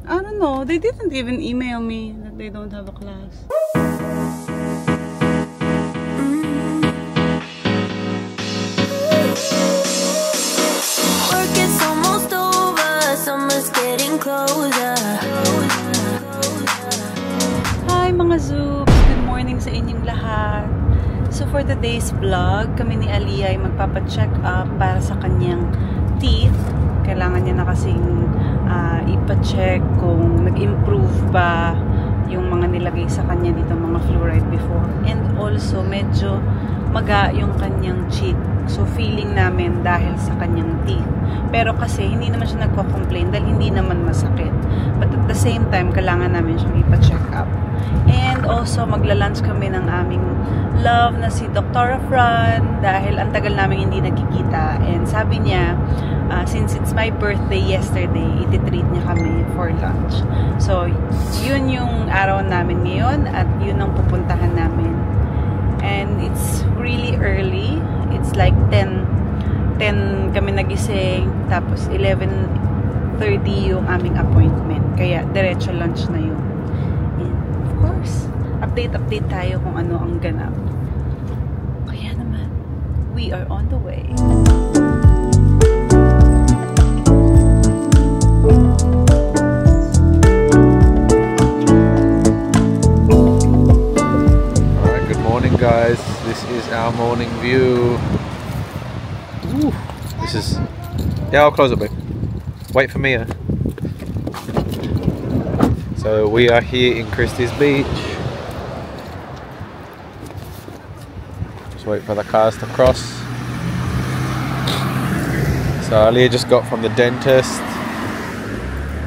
I don't know. They didn't even email me that they don't have a class. Work is almost over. Summer's getting closer. Hi mga Zoobs! Good morning sa inyong lahat. So for today's vlog, kami ni Aliyah ay magpapacheck up para sa kanyang teeth. Kailangan niya na kasing ipacheck kung nag-improve ba yung mga nilagay sa kanya dito, mga fluoride before. And also, medyo maga yung kanyang cheek. So feeling namin dahil sa kanyang teeth. Pero kasi hindi naman siya nagko-complain dahil hindi naman masakit. But at the same time, kailangan namin siyang ipa-check up. And also, magla-lunch kami ng aming love na si Dr. Fran dahil ang tagal namin hindi nagkikita. And sabi niya, since it's my birthday yesterday, iti-treat niya kami for lunch. So, yun yung araw namin ngayon at yun ang pupuntahan namin. And it's really early. It's like 10 kami nagising, tapos 11:30 yung aming appointment. Kaya, diretso lunch na yun. And of course, update tayo kung ano ang ganap. Kaya naman, we are on the way. Alright, good morning guys. This is our morning view. Ooh, this is... Yeah, I'll close it, babe. Wait for me. So we are here in Christie's Beach. Just wait for the cars to cross. So Aliyah just got from the dentist.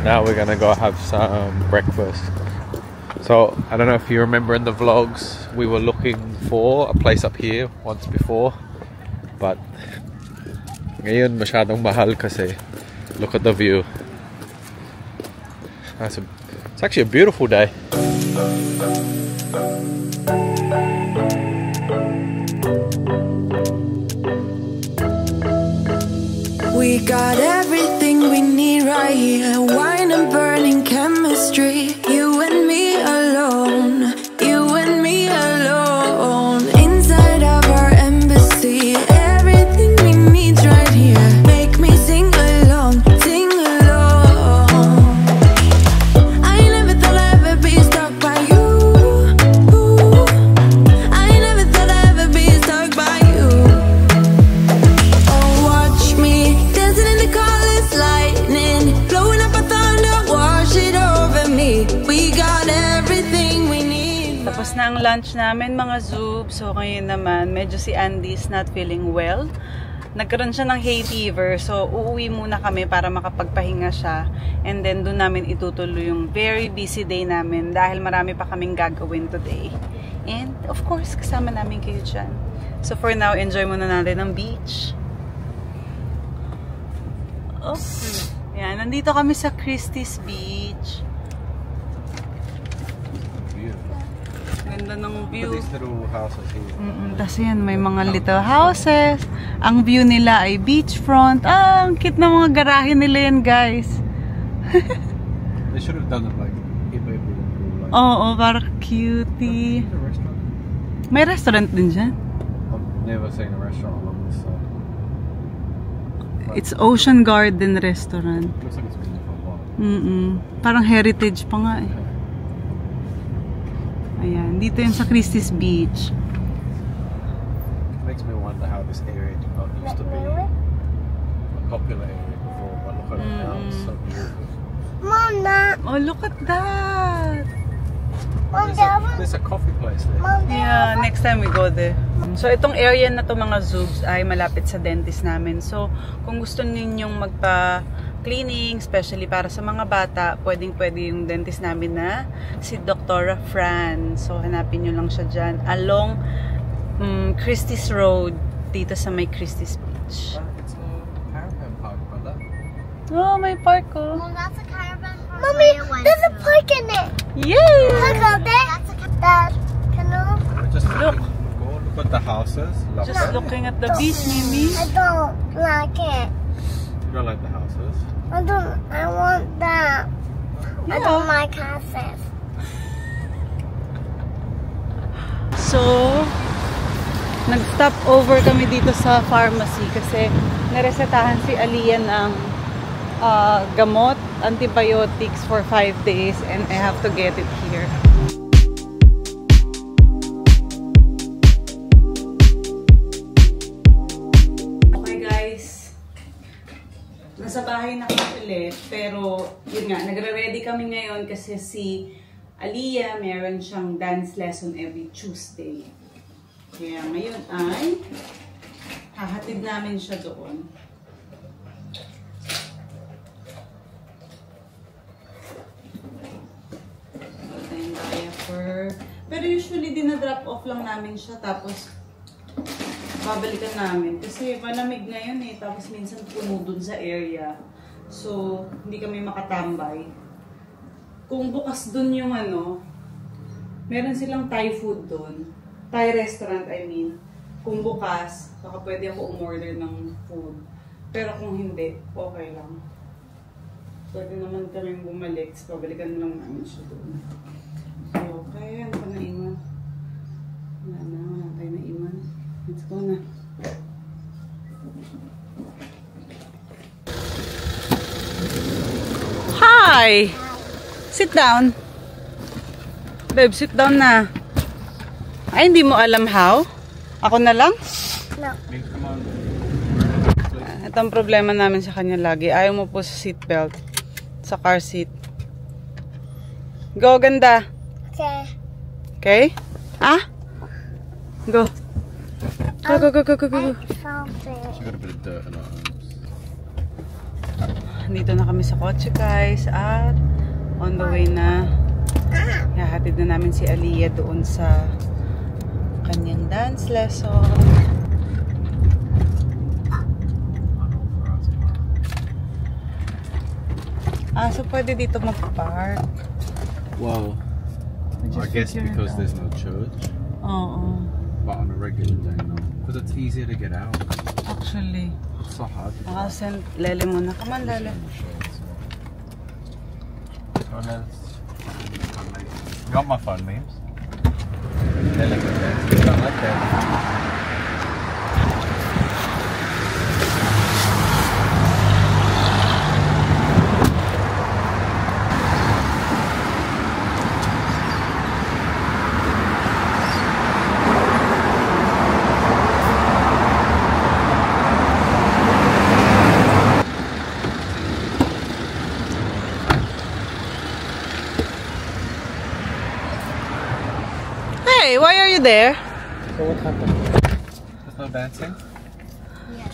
Now we're gonna go have some breakfast. So I don't know if you remember in the vlogs, we were looking for a place up here once before, but ngayon masyadong mahal kasi look at the view. It's actually a beautiful day. We got everything we need right here. Wine and burning chemistry. You and me alone. You and me alone. Inside of our embassy. Everything we need right here. Make me sing along. Sing along. I never thought I'd ever be stuck by you. I never thought I'd ever be stuck by you. Oh, watch me dancing in the colors, lightning, blowing up a thunder, wash it over me. We got everything we need. Tapos na ang lunch namin mga Zoobs. So ngayon naman, medyo si Andy is not feeling well. Nagkaroon siya ng hay fever. So uuwi muna kami para makapagpahinga siya. And then doon namin itutuloy yung very busy day namin dahil marami pa kaming gagawin today. And of course, kasama namin kayo dyan. So for now, enjoy muna natin ang beach. Oh, yan. Nandito kami sa Christie's Beach. Ganda ng view. These little houses here. Tapos yan, may mga little houses. Ang view nila ay beachfront. Ah, ang cute na mga garahe nila yan, guys. They should have done it like like. Oo, parang cutie. May restaurant din dyan. I've never seen a restaurant along this side. It's Ocean Garden Restaurant. Looks like it's been there for a while. Parang heritage pa nga eh. Ayan, dito yun sa Christie's Beach. Makes me wonder how this area did not used to be a popular area before, but look at it now, it's so beautiful. Mama, Oh, look at that! There's a coffee place there. Yeah, next time we go there. So, itong area na to mga Zoobs ay malapit sa dentist namin. So, kung gusto ninyong magpa-cleaning, especially para sa mga bata, pwedeng-pwede yung dentist namin na si Dr. Fran. So, hanapin nyo lang siya dyan. Along Christie's Road, dito sa may Christie's Beach. It's a caravan park, brother. Oh, may park oh. Well, that's a caravan park. Mommy, there's a park in it. Yay! Look out there. That's a canoe. Just Look. Look at the houses. Love Just that. looking at the beach, Mimi. I don't like it. You don't like the houses? I want that. I don't like classes. So, nag-stop over kami dito sa pharmacy kasi naresetahan si Aliyah ng gamot, antibiotics for 5 days and I have to get it here. Okay guys, nasa bahay na kami ulit pero yun nga, nagre-ready kami ngayon kasi si Aliyah meron siyang dance lesson every Tuesday. Kaya ngayon ay hahatid namin siya doon. Pero usually dinadrop off lang namin siya tapos babalikan namin. Kasi malamig ngayon eh. Tapos minsan puno dun sa area. So, hindi kami makatambay. Kung bukas dun yung meron silang Thai food dun. Thai restaurant, I mean. Kung bukas, baka pwede ako umorder ng food. Pero kung hindi, okay lang. Pwede naman kaming bumalik. Pabalikan lang namin siya dun. Okay, ano pa naiman? Wala tayo naiman. Let's go na. Hi! Sit down. Babe, sit down na. Ay, hindi mo alam how? Ako na lang? No. Ito ang problema namin sa kanya lagi. Ayaw mo po sa seatbelt. Sa car seat. Go, ganda. Okay. Okay? Ah? Go. Go. She got a bit of dirt in her arms. Dito na kami sa kotse guys at on the way na hahatid na namin si Aliyah doon sa kanyang dance lesson. So pwede dito mag-park. Wow. I guess because there's no church. Oo. But on a regular day, no. Because it's easier to get out. Actually. It's so hard to get I'll send Lele muna. Come on, Lele. You got my phone memes? They're like that. You don't like that. Hey, why are you there? So what happened? There's no dancing? Yeah.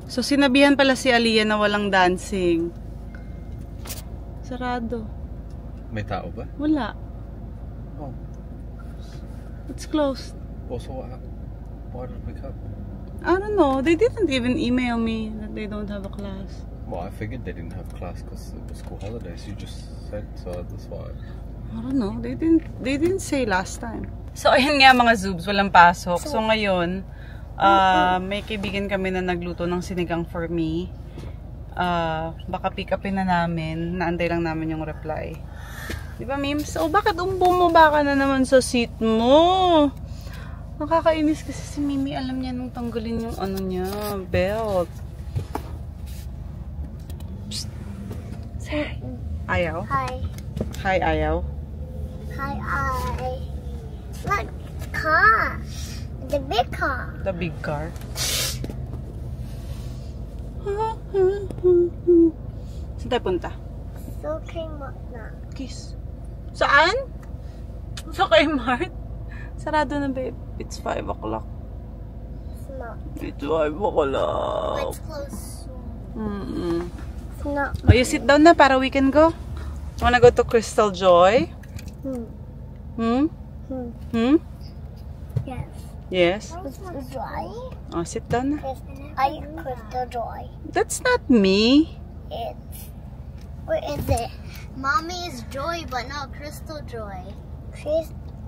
So sinabihan pala si Aliyah na walang dancing. Sarado. May tao ba? Wala. Oh. It's closed. Also, what happened? Why did we come? I don't know. They didn't even email me that they don't have a class. Well, I figured they didn't have class because it was school holidays. You just said so. That's why. I don't know. They didn't say last time. So ayun nga mga Zoobs, walang pasok. So ngayon, may kaibigan kami na nagluto ng sinigang for me. Baka pick upin na namin. Naantay lang namin yung reply. Di ba, Mims? Oh, bakit bumaba ka na naman sa seat mo? Nakakainis kasi si Mimi. Alam niya nung tanggalin yung niya, belt. Psst. Say hi. Ayaw? Hi. Hi, ayaw. Hi. Look, car. The big car. The big car. Saan tayo punta? So Kmart na. Kiss. Saan? Sa Kmart? Sarado na, babe. It's 5 o'clock. It's not. It's 5 o'clock. Let's close soon. It's not. Oh, you sit down na para we can go. Wanna go to Crystal Joy? Yes. Yes. Crystal Joy. Oh, sit down na. I Crystal Joy. That's not me. Where is it? Mommy's Joy, but not Crystal Joy.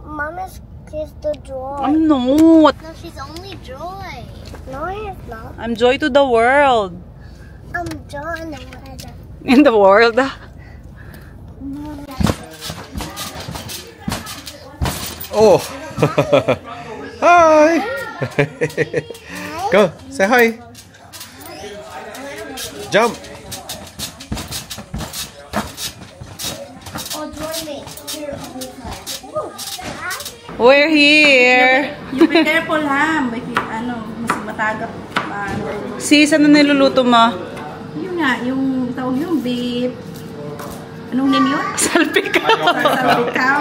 Mommy's Crystal Joy. I'm not. No, she's only Joy. No, it's not. I'm Joy to the world. I'm Joy in the world. In the world? Oh! Hi! Go, say hi. Jump! Oh, join me. Here, We're here! You be careful ha, mas matagap. Sis, ano niluluto mo? Yun nga, yung tawag yung beef. Anong name yun? Salpikaw! Salpikaw.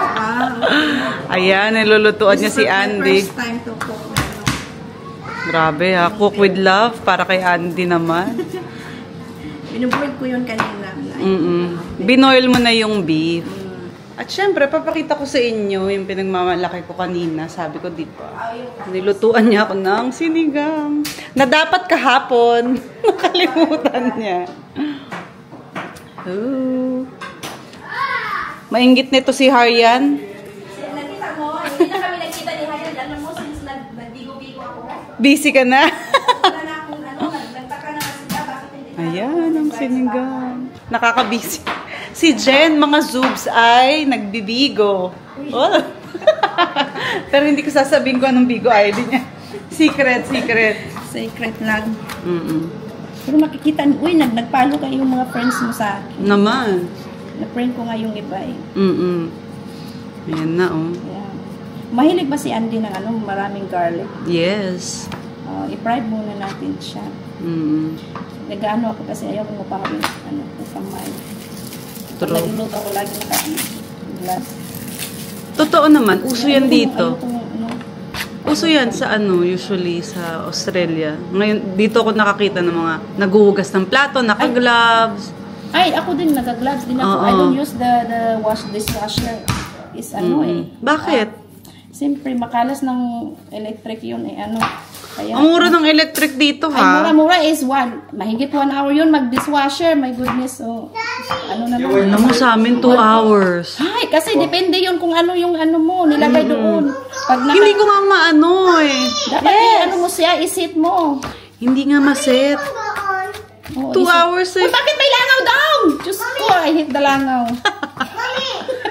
Ayan, nilulutuan niya si Andy. First time to cook. Grabe ha, cook with love para kay Andy naman. Binuboil ko yun kanina. Binoil mo na yung beef. At syempre, papakita ko sa inyo yung pinagmamalaki ko kanina. Sabi ko dito, nilutuan niya ako ng sinigang. Na dapat kahapon. Nakalimutan niya. Ooh. Mainggit nito si Haryan. Nakita mo, hindi na kami nagkita ni Hayan. Alam mo, since nagbigo-bigo ako. Busy ka na. Wala na akong nagtaka na kasi bakit hindi. Ayan, ang sinigang. Nakakabisi. Si Jen, mga zoobs, ay nagbibigo. Oh. Pero hindi ko sasabihin ko anong bigo ID niya. Secret. Secret lang. Pero makikita, nagpalo kayo yung mga friends mo sa akin. Naman. Na-friend ko nga yung iba eh. Ayan na, oh. Yeah. Mahilig ba si Andy ng maraming garlic? Yes. I-fry muna natin siya. Nag-ano ako kasi ayaw ko mapakawin, kamay. True. Nagluluto ako lagi naka-glass. Totoo naman, uso yan dito. Ayoko, Uso yan sa usually sa Australia. Ngayon, dito ako nakakita ng mga naghuhugas ng plato, naka-gloves. Ay, ako din, nag-gloves din ako. I don't use the dishwasher. Is Bakit? Siyempre, makalas ng electric yun Kaya, Ang mura ng electric dito, ay, ha? mura is mahigit 1 hour yun mag-dishwasher. My goodness. So, Alam mo sa amin, 2 hours. Ay, kasi depende yun kung ano yung mo, nilagay doon. Pag Hindi ko nga maano eh. dapat mo siya, isit mo. Hindi nga maset. 2 hours eh. Oh, bakit may langaw daw? Diyos ko, I hate the langaw.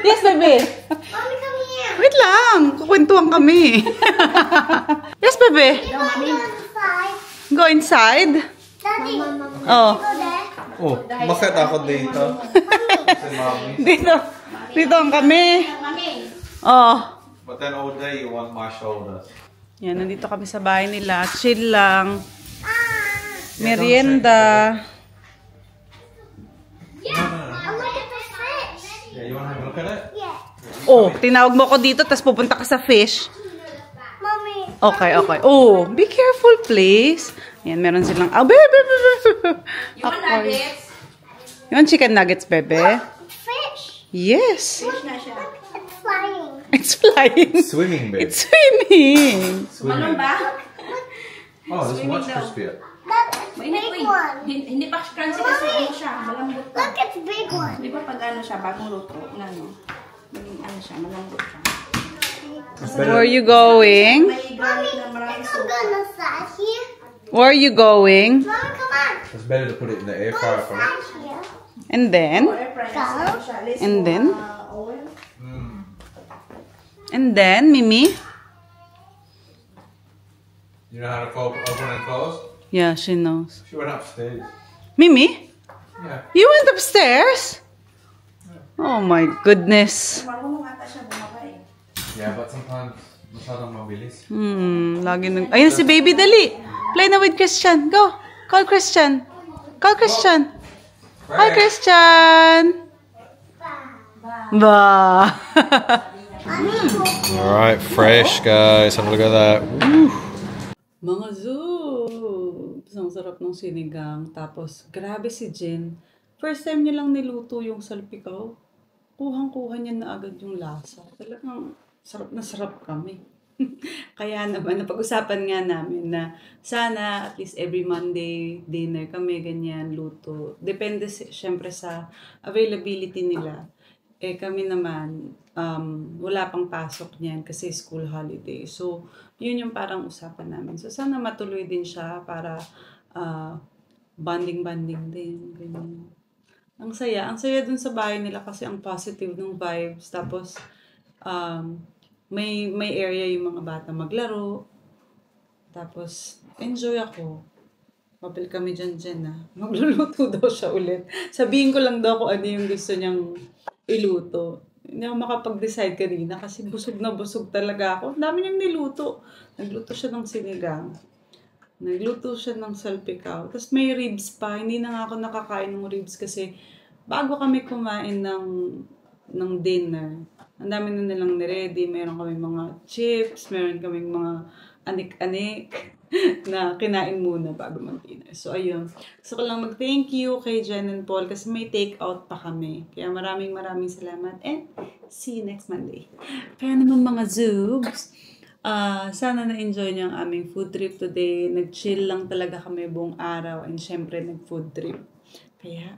Yes, baby. Mommy, come here. Wait lang. Kukwentuhan kami. Yes, baby. Go inside. Daddy, Oh. go there. Oh, bakit ako dito? Si mommy. Dito ang kami. Oh. But then all day you want my shoulders. Yan, nandito kami sa bahay nila. Chill lang. Merienda. Yeah, I look at the fish. Yeah, you want to have a look at it? Yeah. Oh, tinawag mo ko dito, tapos pupunta ka sa fish. Mommy. Okay. Oh, be careful, please. Yan, meron silang... Oh, You want nuggets? You want chicken nuggets, bebe? Fish. Yes. Fish na siya. It's flying. It's flying. Swimming, babe. It's swimming. Malong ba? Oh, this one's crispy. That's a big one. Hindi pa crunchy kasi siya, malambot pa. Look, it's a big one. Di ba pag siya, bagong luto, maging siya, malambot siya. Where are you going? May garlic na maraming I'm gonna sit here. Where are you going? Mommy, come on. It's better to put it in the air fryer for me. Sit here. And then? Go. And then? And then, Mimi? You know how to open and close? Yeah, she knows. She went upstairs. Mimi? Yeah. You went upstairs? Oh my goodness. Marunong ata siya bumaba eh. Yeah, but sometimes masyadong mabilis. Lagi nang... Ayun si baby, dali. Play na with Christian. Go. Call Christian. Call Christian. Call Christian. Ba. Alright, fresh guys. Have a look at that. Mga zoobs! Ang sarap ng sinigang. Tapos, grabe si Jen. First time niya lang niluto yung salpikaw. Kuhang-kuha niya na agad yung lasa. Talagang sarap na sarap kami. Kaya naman, napag-usapan nga namin na sana at least every Monday dinner kami, ganyan, luto. Depende syempre sa availability nila. Eh kami naman, wala pang pasok niyan kasi school holiday. So, yun yung parang usapan namin. So, sana matuloy din siya para bonding-bonding din. Ganyan. Ang saya dun sa bahay nila kasi ang positive ng vibes. Tapos, may area yung mga bata maglaro. Tapos, enjoy ako. Mapil kami dyan na. Magluluto daw siya ulit. Sabihin ko lang daw kung ano yung gusto niyang iluto. Hindi ako makapag-decide kanina kasi busog na busog talaga ako. Ang dami niyang niluto. Nagluto siya ng sinigang. Nagluto siya ng salpikaw. Tapos may ribs pa. Hindi na nga ako nakakain ng ribs kasi bago kami kumain ng dinner, ang dami na nilang niready. Meron kami mga chips, meron kami mga anik-anik na kinain muna bago mag-dinner. So, ayun. Gusto ko lang mag-thank you kay Jen and Paul kasi may take-out pa kami. Kaya maraming salamat and see you next Monday. Kaya naman mga Zoobs, sana na-enjoy niyo ang aming food trip today. Nag-chill lang talaga kami buong araw and syempre nag-food trip. Kaya,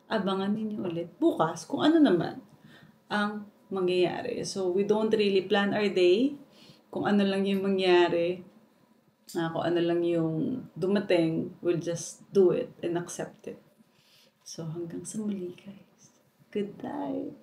abangan ninyo ulit bukas kung ano naman ang mangyayari. So, we don't really plan our day. Kung ano lang yung mangyari, kung ano lang yung dumating, we'll just do it and accept it. So, hanggang sa muli, guys. Good night.